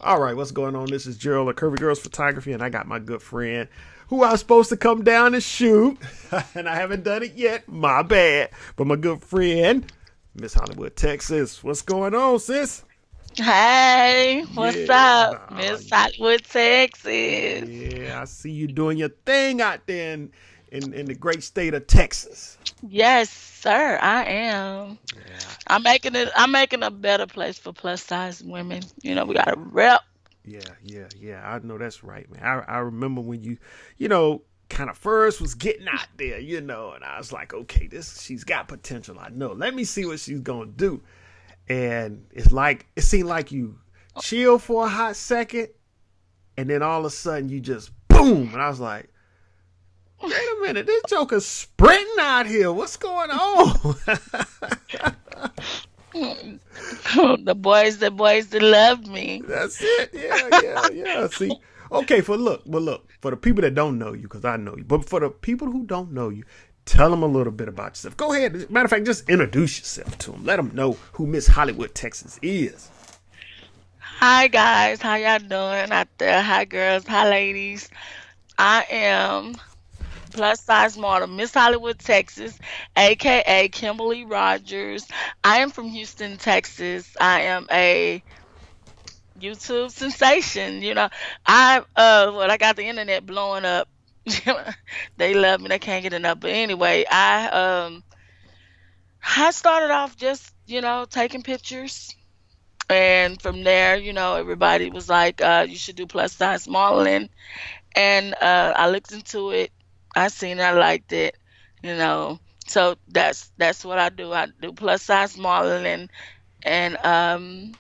All right, what's going on? This is Gerald of Curvy Girls Photography, and I got my good friend who I was supposed to come down and shoot, and I haven't done it yet. My bad. But my good friend, Miss Hollywood, Texas. What's going on, sis? Hey, what's Yeah, up, nah, Miss Hollywood, Texas? yeah. I see you doing your thing out there in the great state of Texas. Yes, sir, I am. Yeah, I'm making a better place for plus size women. We got to rep. yeah. I know that's right, man. I remember when you kind of first was getting out there, and I was like, okay, this she's got potential. I know. Let me see what she's gonna do. And it seemed like you chill for a hot second, and then all of a sudden you just boom, and I was like, wait a minute, this joker's sprinting out here. What's going on? The boys that loved me. That's it. Yeah. See, okay, for the people that don't know you, because I know you, but for the people who don't know you, tell them a little bit about yourself. Go ahead. Matter of fact, just introduce yourself to them. Let them know who Miss Hollywood, Texas is. Hi guys, how y'all doing out there? Hi girls, hi ladies. I am plus size model, Miss Hollywood, Texas, aka Kimberly Rodgers. I am from Houston, Texas. I am a YouTube sensation. I got the internet blowing up. They love me. They can't get enough. But anyway, I started off just taking pictures, and from there, everybody was like, you should do plus size modeling, and I looked into it. I seen it. I liked it. You know. So that's what I do. I do plus size modeling, and I'm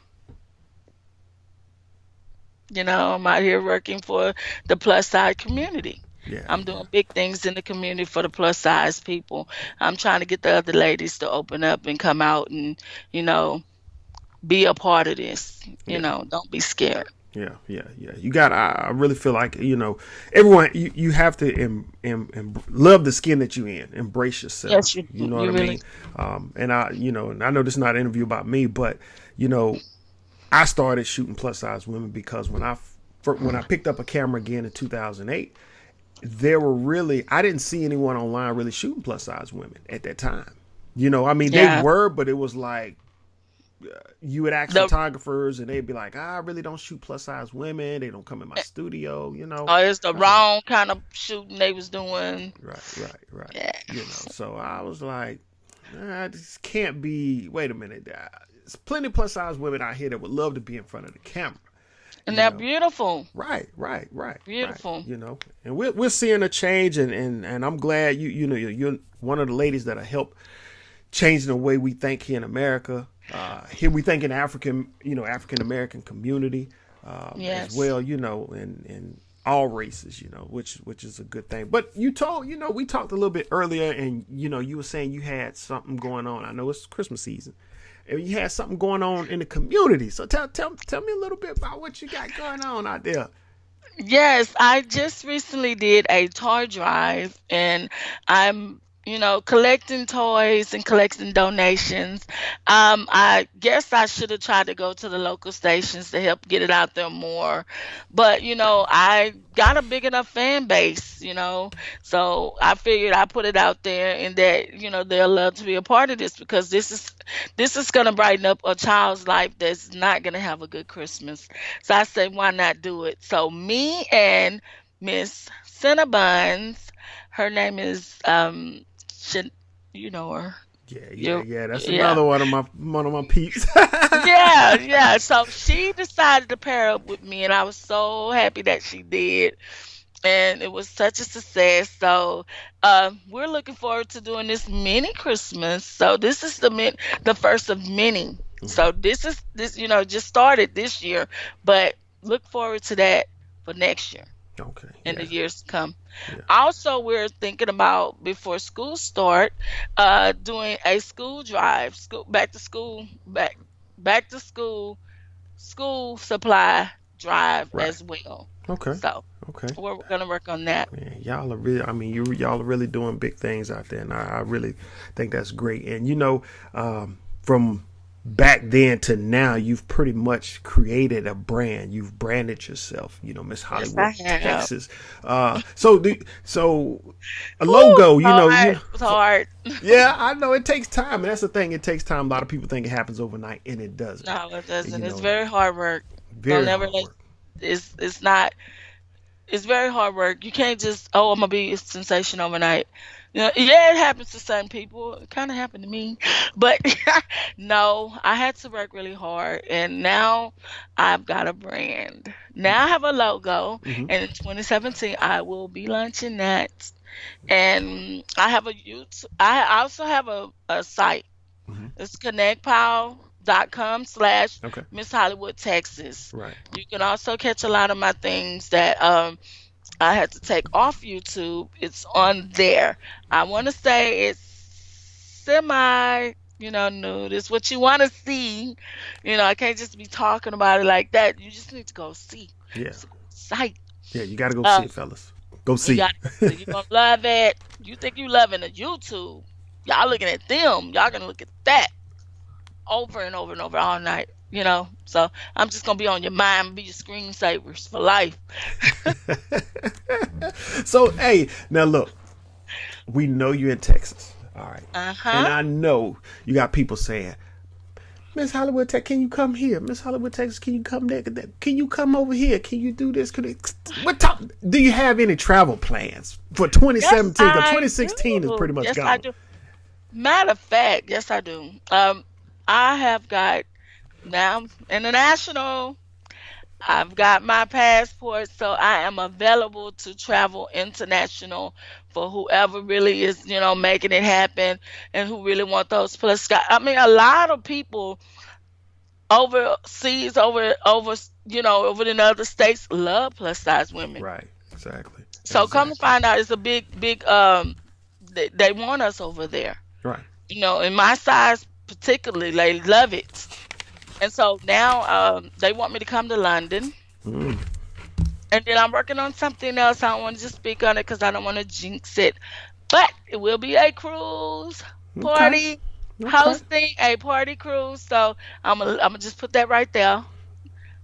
out here working for the plus size community. Yeah, I'm yeah, doing big things in the community for the plus size people. I'm trying to get the other ladies to open up and come out and, you know, be a part of this. yeah. Don't be scared. Yeah. You got. I really feel like everyone. You have to love the skin that you in. Embrace Yes, yourself. you You do. know what You I really. mean. And I know this is not an interview about me, but you know, I started shooting plus size women because when I picked up a camera again in 2008, there were really I didn't see anyone online really shooting plus size women at that time. I mean, they Yeah. were, but it was like you would ask The photographers and they'd be like, I really don't shoot plus size women. They don't come in my studio. it's the I was like, wrong kind of shooting they was doing. right. Yeah. So I was like, this can't be. Wait a minute. There's plenty of plus size women out here that would love to be in front of the camera. And You they're know, beautiful. right. Beautiful. And we're seeing a change, and I'm glad you're one of the ladies that have helped changing the way we think here in America. Here we think in African American community as Yes. well, and all races, which is a good thing. But we talked a little bit earlier, and you were saying you had something going on. I know it's Christmas season, and you had something going on in the community. So tell me a little bit about what you got going on out there. Yes, I just recently did a toy drive, and I'm, collecting toys and collecting donations. I guess I should have tried to go to the local stations to help get it out there more, but I got a big enough fan base, so I figured I put it out there, and that they'll love to be a part of this, because this is gonna brighten up a child's life that's not gonna have a good Christmas. So I say, why not do it? So me and Miss Cinnabons, her name is Shan- you know her. You Yeah. That's yeah. another one of my peeps. Yeah. So she decided to pair up with me, and I was so happy that she did. And it was such a success. So we're looking forward to doing this mini Christmas. So this is the first of many. So this just started this year, but look forward to that for next year Okay. and the Yeah. years to come. Yeah. Also, we're thinking about, before school start, doing a school drive, back to school supply drive Right. as well. Okay. So Okay. we're gonna work on that. Man, y'all are really. I mean, y'all are really doing big things out there, and I really think that's great. And from back then to now, you've pretty much created a brand. You've branded yourself, Miss Yes, Hollywood, I have. Texas. So a Whew, logo, hard. It was hard. yeah, I know it takes time, and that's the thing. It takes time. A lot of people think it happens overnight, and it doesn't. No, it doesn't. You It's know, very hard work. Don't very never hard let. work. It's not. It's very hard work. You can't just, oh, I'm gonna be a sensation overnight. Yeah, it happens to certain people. It kind of happened to me, but no, I had to work really hard, and now I've got a brand. Now I have a logo, Hmm. and in 2017 I will be launching that. And I have a YouTube. I also have a site. Hmm. It's connectpal.com/ Okay. Miss Hollywood, Texas. Right. You can also catch a lot of my things that I had to take off YouTube. It's on there. I want to say it's semi, nude. It's what you want to see. I can't just be talking about it like that. You just need to go see. Yeah. It's a good site. Yeah. You got to go see Um, it, fellas. Go you see got to go see. You're going to love it. You think you loving the YouTube. Y'all looking at them. Y'all going to look at that over and over and over all night. So I'm just gonna be on your mind, be your screensavers for life. it. So, hey, now look, we know you're in Texas. All right. Uh And huh. I know you got people saying, Miss Hollywood Tech, can you come here? Miss Hollywood Texas, can you come there? Can you come over here? Can you do this? Do you have any travel plans for Yes, 2017? Because I 2016 is do. pretty much Yes, I gone. do. Matter of fact, yes, I do. I have got now international. I've got my passport, so I am available to travel international for whoever really is, making it happen and who really want those plus. I mean, a lot of people overseas, over in other states, love plus size women. Right. Exactly. So come to Exactly. find out, it's a big. They want us over there. Right. In my size particularly, they love it. And so now they want me to come to London. Mm. And then I'm working on something else. I don't want to just speak on it because I don't want to jinx it. But it will be a cruise Okay. party, Okay. hosting a party cruise. So I'm gonna just put that right there.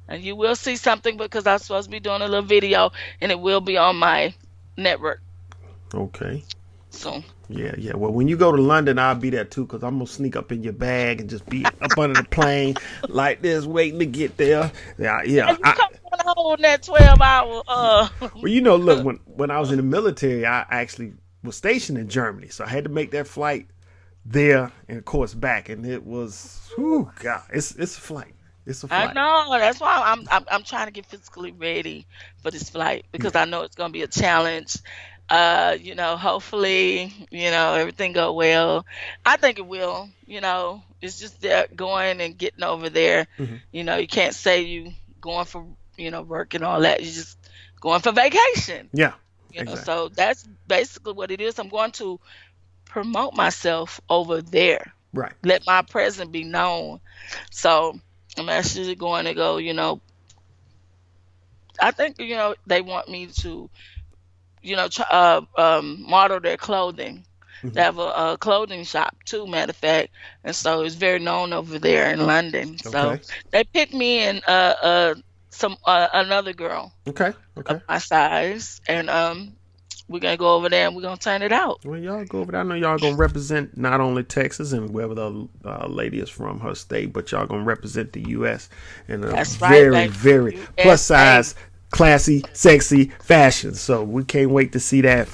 And you will see something because I'm supposed to be doing a little video and it will be on my network Okay. soon. Yeah, yeah. Well, when you go to London, I'll be there too, because I'm gonna sneak up in your bag and just be up under the plane like this, waiting to get there. Yeah, Yeah, yeah. you come on home that 12 hour Well, look, when I was in the military, I actually was stationed in Germany, so I had to make that flight there and of course back, and it was, whew, God, it's a flight. It's a I flight. know. That's why I'm trying to get physically ready for this flight because Yeah, I know it's gonna be a challenge. Hopefully, everything go well. I think it will. It's just that going and getting over there. hmm You can't say you going for work and all that. You just going for vacation. yeah, exactly. So that's basically what it is. I'm going to promote myself over there. Right. Let my presence be known. So I'm actually going to go, I think, they want me to, model their clothing. They Hmm. have a clothing shop too, matter of fact. And so it's very known over there in London. So Okay. they picked me and another girl Okay. of Okay. my size. And we're going to go over there and we're going to turn it out. Well, y'all go over there. I know y'all gonna represent not only Texas and wherever the lady is from, her state, but y'all gonna represent the U.S. in a That's right, very, baby. very plus USA. size, classy, sexy fashion. So we can't wait to see that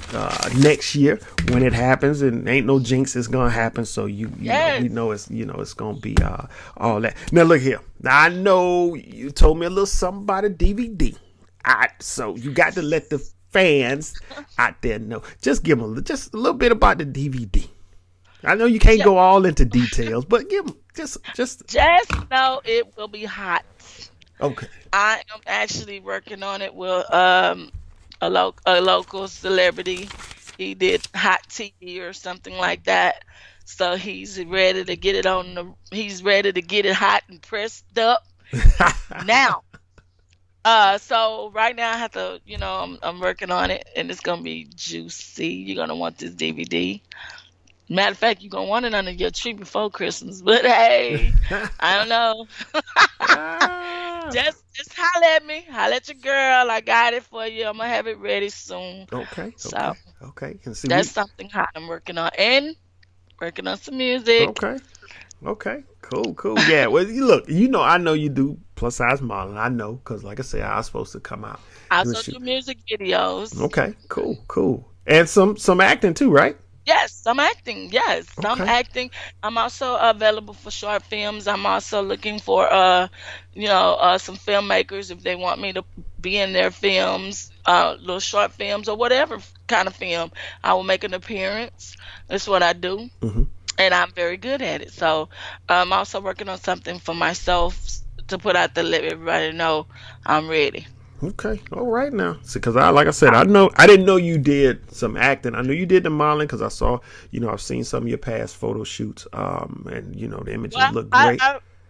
next year when it happens. And ain't no jinx, it's gonna happen. So we Yes. know it's gonna be all that. Now look here. Now I know you told me a little something about a DVD. So you got to let the fans out there know. Just give them just a little bit about the DVD. I know you can't Ju- go all into details, but give them just Just know it will be hot. okay. I am actually working on it with a local celebrity. He did hot TV or something like that. So he's ready to get it hot and pressed up now. So right now I have to, I'm working on it and it's gonna be juicy. You're gonna want this DVD. Matter of fact, you're gonna want it under your tree before Christmas. But hey, I don't know. Ah, Just holler at me. Holler at your girl. I got it for you. I'm gonna have it ready soon. okay, So okay, okay. And see, that's we something hot I'm working on. And working on some music. okay, okay, cool, cool. Yeah. Well, you look, I know you do plus size modeling. I know because, like I said, I was supposed to come out I doing also shoot. do music videos. Okay, cool, cool. And some acting too, right? Yes, I'm acting. Yes, I'm Okay. acting. I'm also available for short films. I'm also looking for some filmmakers if they want me to be in their films, little short films or whatever kind of film. I will make an appearance. That's what I do, Hmm. and I'm very good at it. So I'm also working on something for myself to put out there, let everybody know I'm ready. Okay, all right now. See, because like I said, I didn't know you did some acting. I knew you did the modeling because I saw, I've seen some of your past photo shoots, and the images Well, look great.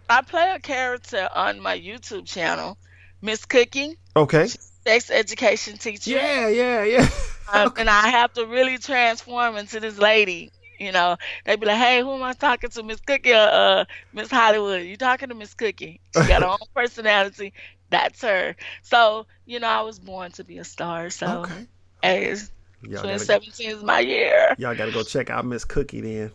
I play a character on my YouTube channel, Miss Cookie. Okay. She's a sex education teacher. Yeah, yeah, yeah. Okay. And I have to really transform into this lady. You know, they be like, "Hey, who am I talking to, Miss Cookie or Miss Hollywood? You talking to Miss Cookie? She got her own personality. That's her." So, I was born to be a star. So, Okay. hey, Y'all gotta 2017 is my year. y'all gotta go check out Miss Cookie then.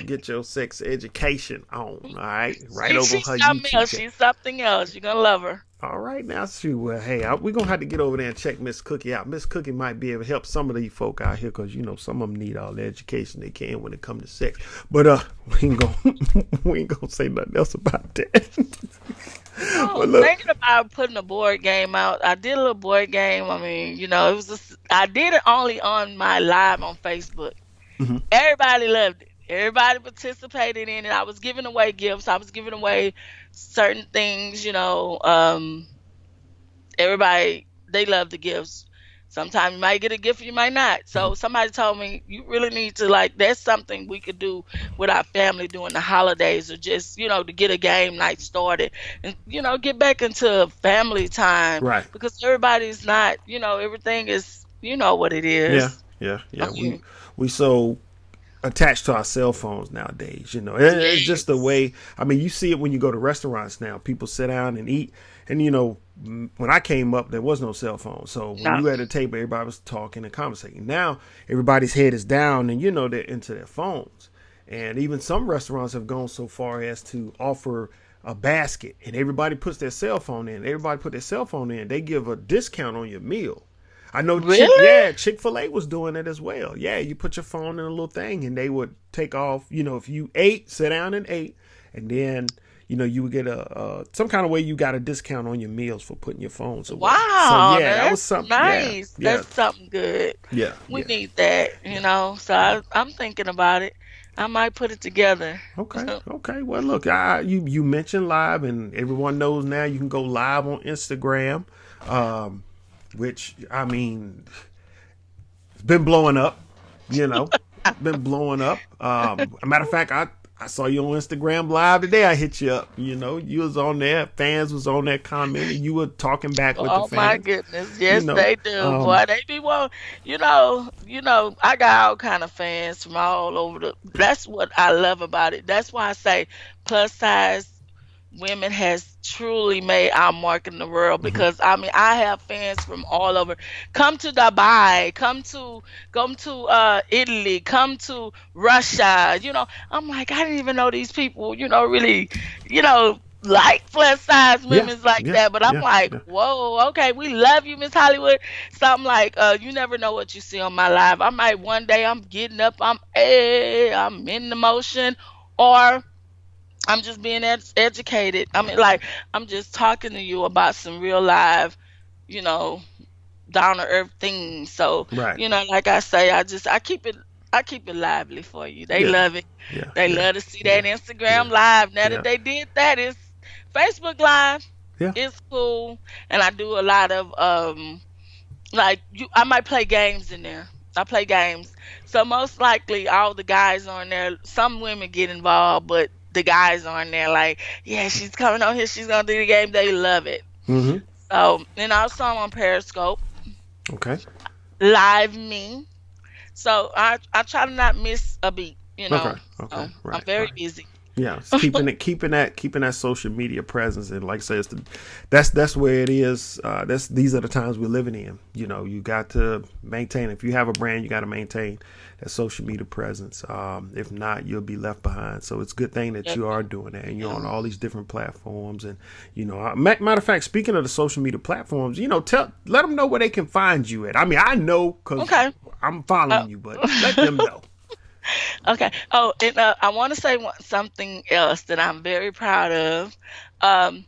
Get your sex education on. All right, right over on She's her something YouTube else. channel. She's something else. You're gonna love her. All right, now shoot. Well, hey, we're gonna have to get over there and check Miss Cookie out. Miss Cookie might be able to help some of these folk out here because some of them need all the education they can when it comes to sex. But we ain't gonna we ain't gonna say nothing else about that. Oh, But look, thinking about putting a board game out. I did a little board game. I mean, it was I did it only on my live on Facebook. mhm, Everybody loved it. Everybody participated in it. I was giving away gifts. I was giving away certain things, everybody they love the gifts. Sometimes you might get a gift, you might not. mhm, So somebody told me you really need to that's something we could do with our family during the holidays or just, to get a game night started and get back into family time right. because everybody's not, everything is what it Yeah, is. yeah, I yeah. We mean, we so attached to our cell phones nowadays. It's just the yes. way. I mean, you see it when you go to restaurants now. People sit down and eat, and when I came up, there was no cell phone. So when No. you at a table, everybody was talking and conversating. Now everybody's head is down, and they're into their phones. And even some restaurants have gone so far as to offer a basket, and everybody puts their cell phone in. Everybody put their cell phone in. They give a discount on your meal. I know Really? Chick-fil-A was doing it as well. Yeah, you put your phone in a little thing and they would take off, if you ate, sit down and ate, and then, you would get a some kind of way you got a discount on your meals for putting your phones away. So Wow, yeah, now that was that's something. Yeah, nice. yeah, That's something good. yeah, We yeah, need that, yeah. So I'm thinking about it. I might put it together. Okay, okay. Well, look, you mentioned live, and everyone knows now you can go live on Instagram, um, which I mean, it's been blowing up. Been blowing up. A matter of fact, I saw you on Instagram live today. I hit you up. You was on there. Fans was on there commenting. You were talking back with the Oh my fans. goodness, You yes know, they do, um, boy. They be want, I got all kind of fans from all over the. That's what I love about it. That's why I say plus size women has truly made our mark in the world mhm. because I mean I have fans from all over. Come to Dubai, come to Italy, come to Russia. I'm like I didn't even know these people, really, like plus size Yeah, women's like yeah, that. But I'm yeah, like, yeah. whoa, okay, we love you, Miss Hollywood. So I'm like, you never know what you see on my live. I might one day I'm getting up, I'm in the motion, or I'm just being educated. I mean, like, I'm just talking to you about some real live, you know, down to earth things. So, Right. like I say, I keep it lively for you. They Yeah, love it. yeah, They yeah, love to see that yeah, Instagram yeah, live. Now that yeah, they did that, it's Facebook Live. yeah. It's cool, and I do a lot of like I might play games in there. I play games. So most likely all the guys on there, some women get involved, but the guys on there like, yeah, she's coming on here, she's gonna do the game. They love it. Mm-hmm. So and also I'm on Periscope, Okay. live me. So I try to not miss a beat. you Okay. know. Okay. So I'm Right. very Right. busy. Yeah, it's keeping that social media presence, and like I said, that's where it is. These are the times we're living in. You got to maintain. If you have a brand, you got to maintain that social media presence. If not, you'll be left behind. So it's a good thing that Yes, you are doing that, and you're on ma'am. all these different platforms. And matter of fact, speaking of the social media platforms, let them know where they can find you at. I mean, I know because Okay. I'm Uh, following you, but let them know. okay. Oh, and I want to say something else that I'm very proud of. Um,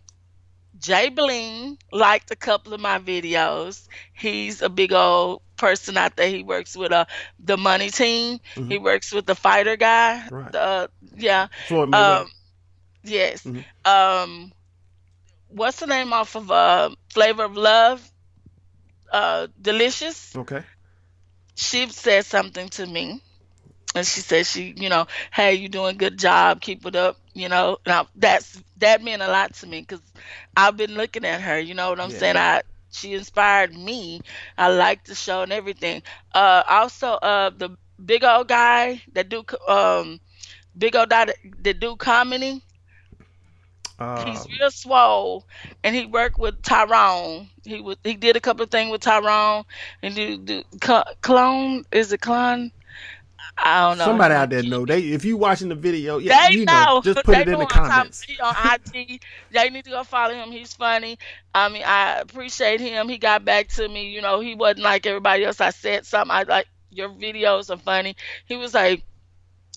Jay Bling liked a couple of my videos. He's a big old person out there. He works with the money team. Hmm. He works with the fighter guy. Right, Yeah. Floyd Mayweather. Um, yes. Hmm. Um, what's the name off of Flavor of Love? Delicious. Okay. She said something to me. And she said hey, you doing a good job, keep it up, Now that meant a lot to me because I've been looking at her, you know what I'm Yeah. saying? She inspired me. I like the show and everything. Also, the big old guy that big old guy that do comedy. He's Um, real swole, and he worked with Tyrone. He did a couple of things with Tyrone, and clone, is it clone? I don't know. He Somebody out might there kill know. me. If you watching the video, yeah, They know. just put They it in know the what I'm talking comments. about. He on IG. They need to go follow him. He's funny. I mean, I appreciate him. He got back to me. He wasn't like everybody else. I said something. I like your videos are funny. He was like,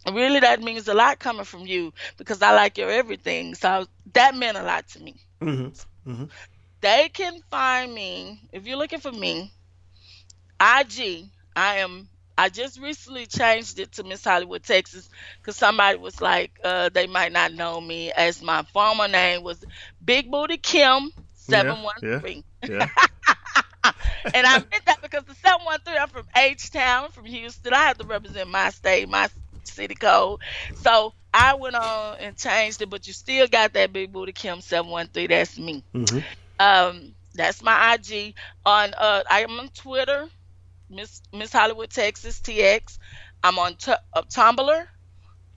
really, that means a lot coming from you because I like your everything. So that meant a lot to me. Hmm. Hmm. They can find me if you're looking for me. IG. I just recently changed it to Miss Hollywood, Texas, because somebody was like, they might not know me as my former name was Big Booty Kim Yeah, yeah, 713. yeah. And I meant that because the 713, I'm from H Town, from Houston. I have to represent my state, my city code. So I went on and changed it, but you still got that Big Booty Kim 713. That's me. Hmm. That's my IG. I am on Twitter, Miss Hollywood Texas TX. I'm on Tumblr.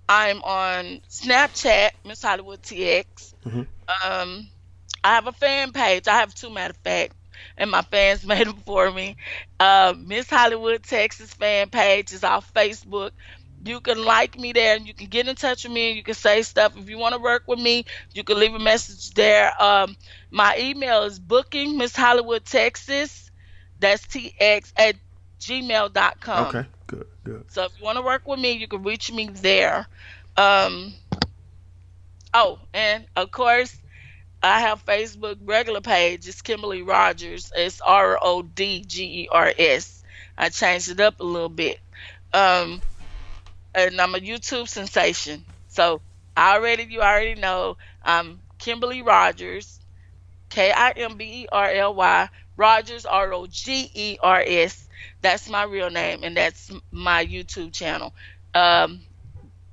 I'm on Snapchat, Miss Hollywood TX. Hmm. Um, I have a fan page. I have two, matter of fact, and my fans made them for me. Miss Hollywood Texas fan page is off Facebook. You can like me there, and you can get in touch with me. You can say stuff if you want to work with me. You can leave a message there. My email is booking Miss Hollywood Texas. That's TX at gmail.com. Okay, good, good. So if you want to work with me, you can reach me there. Um, oh, and of course, I have Facebook regular page. It's Kimberly Rodgers. It's Rodgers. I changed it up a little bit. Um, and I'm a YouTube sensation. So you already know I'm Kimberly Rodgers, Kimberly Rogers Rogers. That's my real name, and that's my YouTube channel. Um,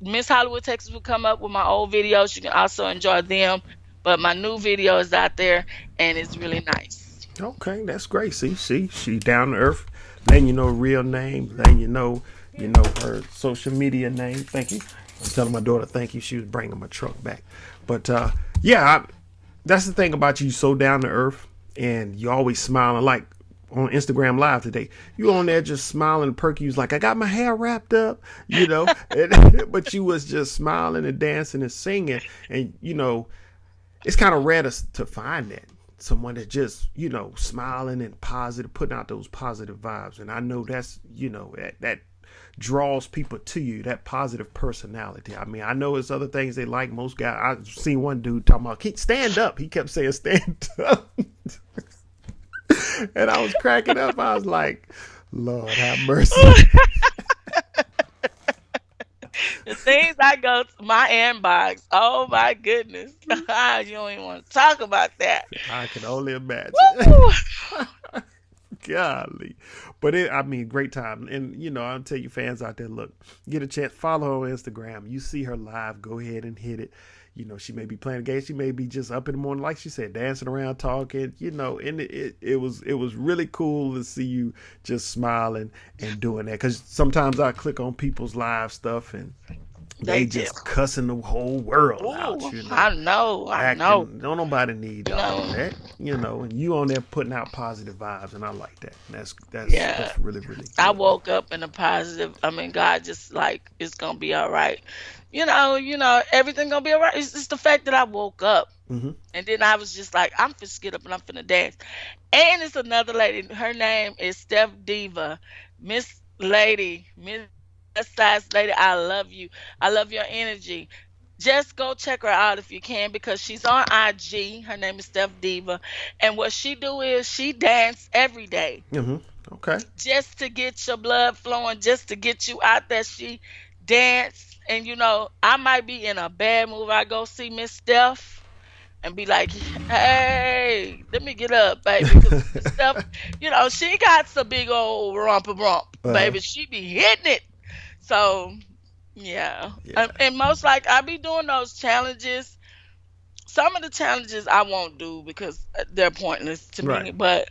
Miss Hollywood Texas will come up with my old videos. You can also enjoy them, but my new video is out there, and it's really nice. Okay, that's great. See, she down to earth, letting you know real name, letting you know her social media name. Thank you. I'm telling my daughter thank you. She was bringing my truck back, but yeah, that's the thing about you. So down to earth, and you always smiling. Like on Instagram Live today, you on there just smiling and perky. You was like, I got my hair wrapped up, but you was just smiling and dancing and singing, and it's kind of rare to find that someone that just smiling and positive, putting out those positive vibes. And I know that's that draws people to you, that positive personality. I mean, I know it's other things they like. Most guys, I've seen one dude talking about stand up. He kept saying stand up. And I was cracking up. I was like, Lord have mercy. The things I go to my inbox, oh my goodness. You don't even want to talk about that. I can only imagine. Woo! Golly. But I mean, great time. And, I'll tell you fans out there, look, get a chance, follow her on Instagram. You see her live, go ahead and hit it. She may be playing a game. She may be just up in the morning, like she said, dancing around, talking, and it was really cool to see you just smiling and doing that. Because sometimes I click on people's live stuff and They They do. just cussing the whole world out, Ooh, I know. acting. Don't nobody need You all know, that, and you on there putting out positive vibes, and I like that. yeah. That's really really I good, man. woke up in a positive. I mean, God just like it's gonna be all right. Everything gonna be all right. It's the fact that I woke up, Hmm. and then I was just like, I'm finna get up and I'm finna dance. And it's another lady. Her name is Steph Diva, Miss Plus Size Lady. I love you. I love your energy. Just go check her out if you can because she's on IG. Her name is Steph Diva, and what she do is she dance every day Hmm. Okay. just to get your blood flowing, just to get you out there. She dance, and I might be in a bad mood. I go see Miss Steph and be like, "Hey, let me get up, baby," because Miss Steph, she got some big old rump, Uh-huh. baby. She be hitting it. So yeah, Yeah. and most like I be doing those challenges. Some of the challenges I won't do because they're pointless to Right. me, but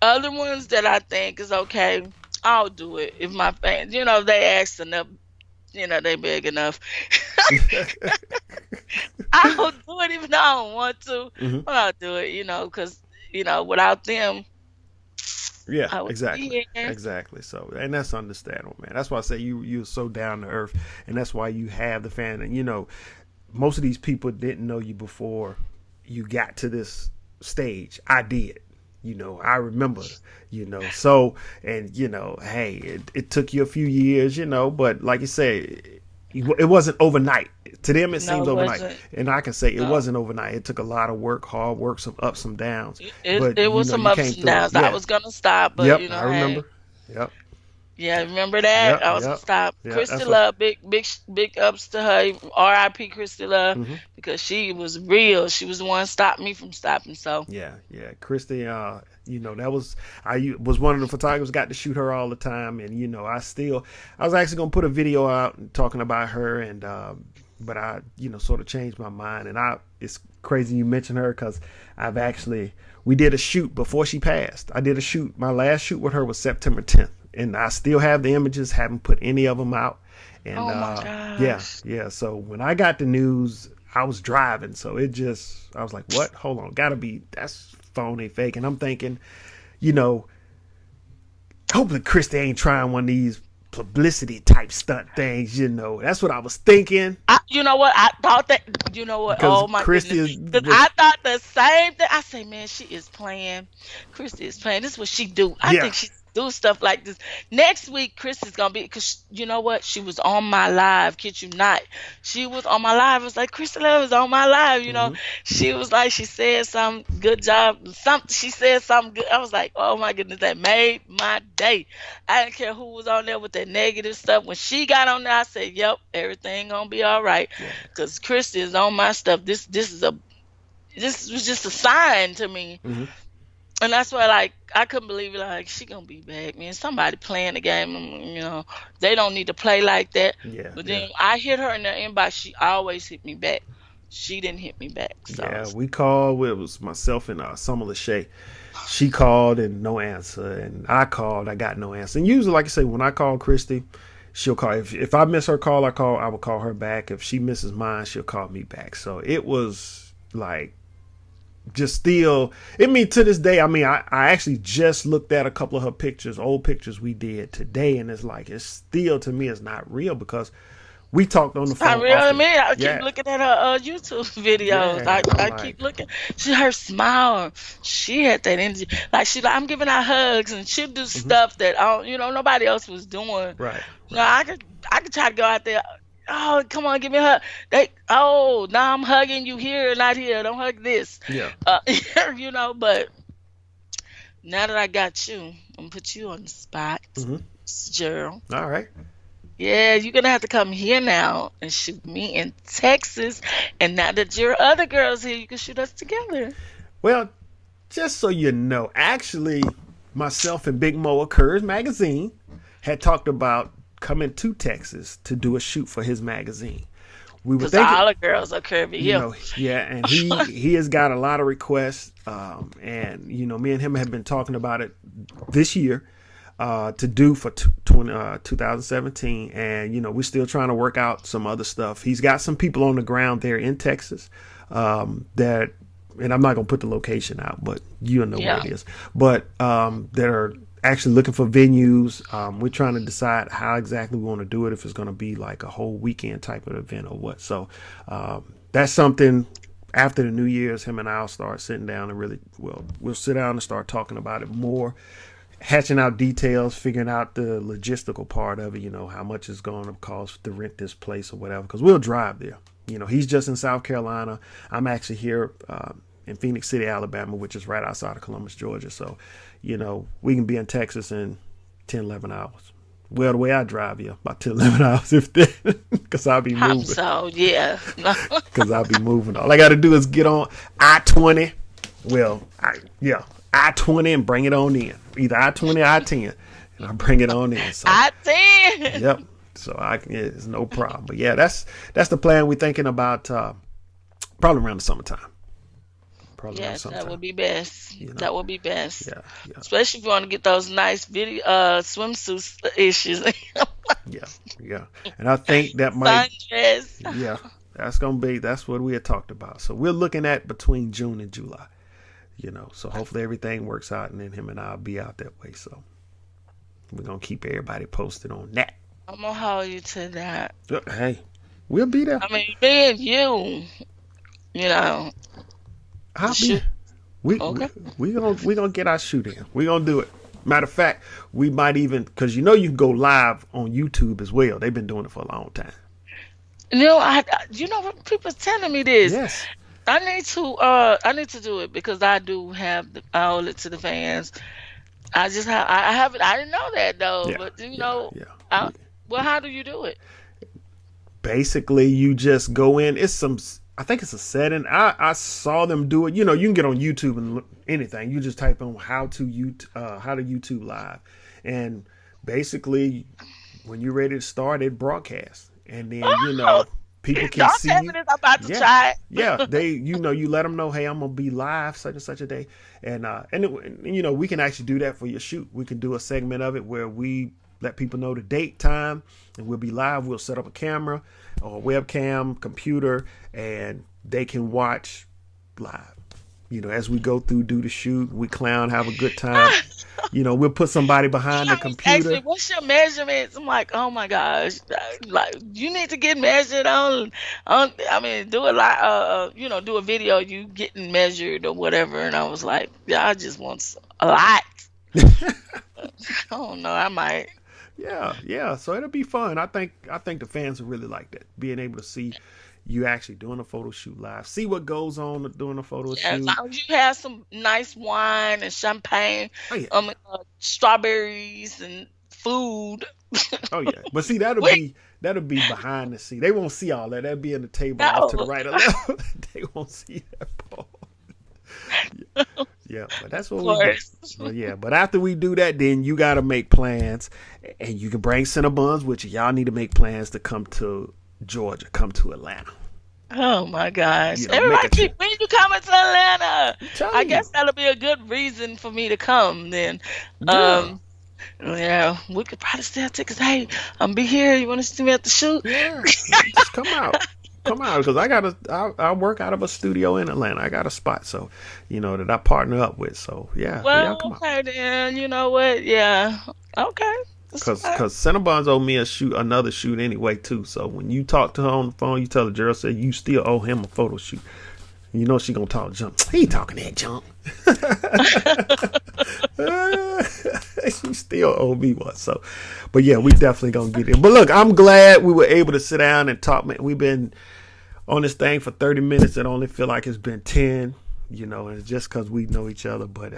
other ones that I think is okay, I'll do it if my fans, they ask enough, they big enough. I'll do it even though I don't want to, Hmm. but I'll do it, because without them, Yeah, I wouldn't exactly. be here. Exactly. So, and that's understandable, man. That's why I say you're so down to earth, and that's why you have the fan. And most of these people didn't know you before you got to this stage. I did. I remember. So, and hey, it took you a few years, but like you say, it wasn't overnight. To them, it No, seems it overnight, wasn't. and I can say it No, wasn't overnight. It took a lot of work, hard work, some ups, some downs, it but it was some you ups came and through it. downs. I Yeah. was gonna stop, but Yep, I hey, remember. Yep, yeah, remember that? yep, I was gonna yep, stop. yeah. Christy That's what. Love, big ups to her. R.I.P. Christy Love, Hmm. because she was real. She was the one that stopped me from stopping. So Yeah, yeah. Christy, that was was one of the photographers. Got to shoot her all the time, and I was actually gonna put a video out talking about her, and but I sort of changed my mind, and it's crazy you mentioned her because I've actually we did a shoot before she passed. I did a shoot. My last shoot with her was September 10th, and I still have the images. Haven't put any of them out, and oh my yeah, gosh. yeah. So when I got the news, I was driving, so I was like, what? Hold on, that's phony, fake. And I'm thinking, you know, hopefully Christy ain't trying one of these publicity type stunt things, That's what I was thinking. You know what? I thought that. You know what? Because Oh my Christy goodness! Because was, I thought the same thing. I say, man, she is playing. Christy is playing. This is what she do. I yeah. think she do stuff like this. Next week, Christy's gonna be. Because you know what? She was on my live. Kid you not? She was on my live. I was like, Christy Love is on my live. Hmm. She was like, she said some good job. She said something good. I was like, oh my goodness, that made my day. I didn't care who was on there with that negative stuff. When she got on there, I said, "Yep, everything gonna be all right." Yeah. Cause Christy is on my stuff. This was just a sign to me, Hmm. and that's why like I couldn't believe it. Like she gonna be back, man. Somebody playing the game. They don't need to play like that. Yeah. But Yeah. then I hit her in the inbox. She always hit me back. She didn't hit me back. So Yeah. We called. It was myself and Summer Lachey. She called and no answer, and I called. I got no answer. And usually, like I say, when I call Christy, she'll call. If I miss her call, I will call her back. If she misses mine, she'll call me back. So it was like just still. I mean, to this day, I actually just looked at a couple of her pictures, old pictures we did today, and it's still to me it's not real because we talked on the it's not phone real to often. me. I keep Yeah, looking at her YouTube videos. yeah, and I'm I like, keep looking. Her smile. She had that energy. I'm giving her hugs, and she'll do mhm, stuff that nobody else was doing. right, You know, right, I could try to go out there. Oh, come on, give me a hug. Now I'm hugging you here, not here. Don't hug this. yeah, Uh, but now that I got you, I'm gonna put you on the spot, hmm, Gerald. all right. Yeah, you're gonna have to come here now and shoot me in Texas. And now that your other girls here, you can shoot us together. Well, just so you know, actually, myself and Big Mo of Curves magazine had talked about coming to Texas to do a shoot for his magazine. We were Cause thinking, all the girls are curvy here. yeah, and he has got a lot of requests, and me and him have been talking about it this year. to do for 2017. And, we're still trying to work out some other stuff. He's got some people on the ground there in Texas that, and I'm not going to put the location out, but you know where it is, but that are actually looking for venues. We're trying to decide how exactly we want to do it, if it's going to be like a whole weekend type of event or what. So that's something after the New Year's, him and I'll start sitting down and we'll sit down and start talking about it more, hatching out details, figuring out the logistical part of it, how much it's going to cost to rent this place or whatever, because we'll drive there. He's just in South Carolina. I'm actually here in Phoenix City, Alabama, which is right outside of Columbus, Georgia. So, we can be in Texas in 10, 11 hours. Well, the way I drive, about 10, 11 hours, if that, because I'll be moving. So, yeah. Because I'll be moving. All I got to do is get on I-20. Well, I-20 and bring it on in. Either I-20 or I-10. And I'll bring it on in. So, I-10. Yep. So it's no problem. But yeah, that's the plan. We're thinking about probably around the summertime. Yes, that would be best. That would be best. Yeah. Especially if you want to get those nice video swimsuit issues. Yeah. And I think that might. Sundress. Yeah, that's what we had talked about. So we're looking at between June and July. So hopefully everything works out, and then him and I'll be out that way. So we're gonna keep everybody posted on that. I'm gonna hold you to that. Hey, we'll be there. I mean, me and you, I'll be. We gonna get our shoot in. We gonna do it. Matter of fact, we might even, because you can go live on YouTube as well. They've been doing it for a long time. What people telling me this. Yes. I need to do it because I do have I owe it to the fans. I just I haven't. I didn't know that though. Yeah, but well, how do you do it? Basically, you just go in. I think it's a setting. I saw them do it. You can get on YouTube and look anything. You just type on how to YouTube live, and basically, when you're ready to start, it broadcasts, and then people can see you. I'm about to try it. Yeah, you let them know, hey, I'm gonna be live such and such a day, and we can actually do that for your shoot. We can do a segment of it where we let people know the date, time, and we'll be live. We'll set up a camera or a webcam, computer, and they can watch live. As we go through, do the shoot, we clown, have a good time. We'll put somebody behind the computer. Actually, what's your measurements? I'm like, oh my gosh, like you need to get measured on. I mean, do a video you getting measured or whatever. And I was like, yeah, I just want a lot. I don't know, I might. Yeah. So it'll be fun. I think the fans will really like that, being able to see you actually doing a photo shoot live, see what goes on during a photo shoot. As long as you have some nice wine and champagne, strawberries and food. Oh yeah, but see that'll be behind the scene. They won't see all that. That'll be in the table off to the right or left. They won't see that part. Yeah, but that's what we do. But after we do that, then you got to make plans, and you can bring Cinnabons with you. Y'all need to make plans to come to Georgia, come to Atlanta. Oh my gosh! Everybody, when you coming to Atlanta? I guess that'll be a good reason for me to come. Then, we could probably sell tickets. Hey, I'm be here. You want to see me at the shoot? Yeah, just come out. Come out, because I work out of a studio in Atlanta. I got a spot, so that I partner up with. So yeah. Well, come okay, out. Then you know what? Yeah, okay. Because Cinnabons owe me another shoot anyway too. So when you talk to her on the phone, you tell the girl, say you still owe him a photo shoot. She gonna talk junk. He ain't talking that junk. She still owe me one. So, but yeah, we definitely gonna get it. But look, I'm glad we were able to sit down and talk. Man, we've been on this thing for 30 minutes. It only feel like it's been 10. And it's just because we know each other. But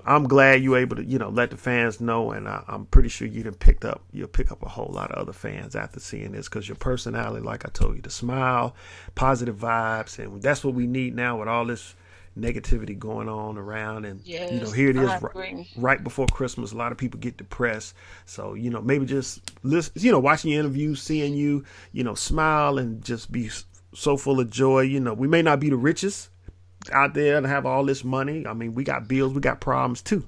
I'm glad you were able to, let the fans know. And I'm pretty sure you'll pick up a whole lot of other fans after seeing this, because your personality, like I told you, the smile, positive vibes. And that's what we need now with all this negativity going on around. And, here it is right before Christmas. A lot of people get depressed. So, maybe just listen, watching your interviews, seeing you, smile and just be so full of joy. We may not be the richest out there and have all this money. I mean, we got bills, we got problems too,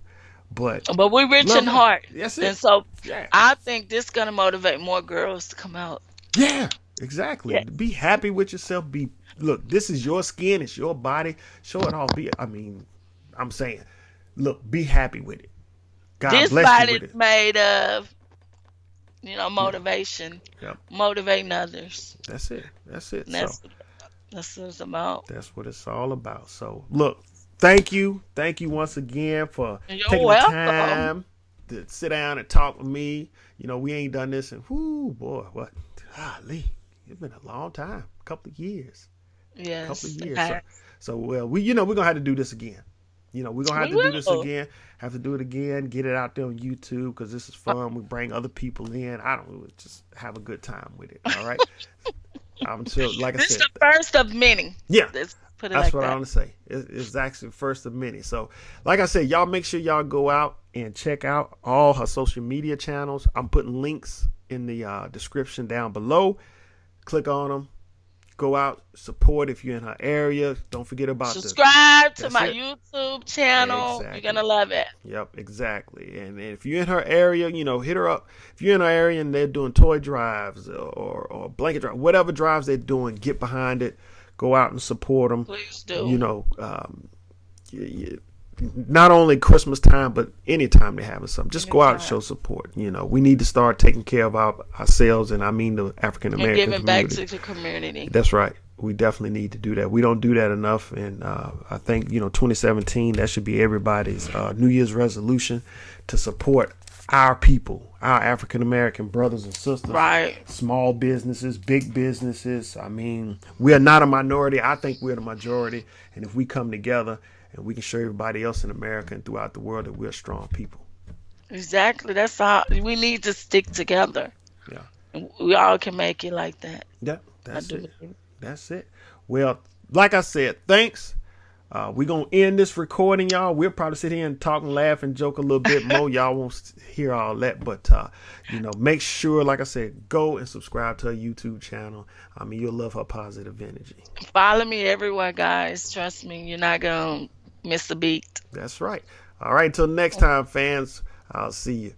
But But we're rich love in life. heart. That's And it. so Yeah. I think this gonna motivate more girls to come out. Yeah. Exactly. Yeah. Be happy with yourself. Be look. This is your skin. It's your body. Show it off. Be. I mean, I'm saying, look. Be happy with it. God This bless you body's with it. made of, Yeah. motivation, Yep. motivating others. That's it. That's it. And So that's what it's about. that's what it's all about. So look. Thank you. Thank you once again for You're taking the welcome. time to sit down and talk with me. We ain't done this in whoo boy, what? Golly, it's been a long time, a couple of years, couple of Yes, it years. So, has. so well, we're gonna have to do this again. We're gonna have We to do this will. again. Have to do it again. Get it out there on YouTube because this is fun. We bring other people in. I don't know, just have a good time with it. All right. I'm sure, like I This is said, the first of many. yeah. Let's put it That's like what I that. want to say. It's actually first of many. So, like I said, y'all make sure y'all go out and check out all her social media channels. I'm putting links in the description down below. Click on them. Go out, support if you're in her area. Don't forget about the. Subscribe to That's my it. YouTube channel. You're Exactly. gonna love it. Yep, exactly. And if you're in her area, hit her up. If you're in her area and they're doing toy drives or blanket drive, whatever drives they're doing, get behind it. Go out and support them. Please You do. know, not only Christmas time, but anytime they're having something, just go out and show Anytime. support. We need to start taking care of ourselves, and I mean the African And American giving back community. to the community. That's right. We definitely need to do that. We don't do that enough, and I think 2017 that should be everybody's New Year's resolution to support our people, our African American brothers and sisters, Right. small businesses, big businesses. I mean, we are not a minority. I think we're the majority, and if we come together and we can show everybody else in America and throughout the world that we're strong people. Exactly. That's how we need to stick together. Yeah, And we all can make it like that. yeah, I that's do it. believe. That's it. Well, like I said, thanks. We're going to end this recording, y'all. We'll probably sit here and talk and laugh and joke a little bit more. Y'all won't hear all that. But, make sure, like I said, go and subscribe to her YouTube channel. I mean, you'll love her positive energy. Follow me everywhere, guys. Trust me, you're not gonna miss a beat. That's right. All right. Until next time, fans, I'll see you.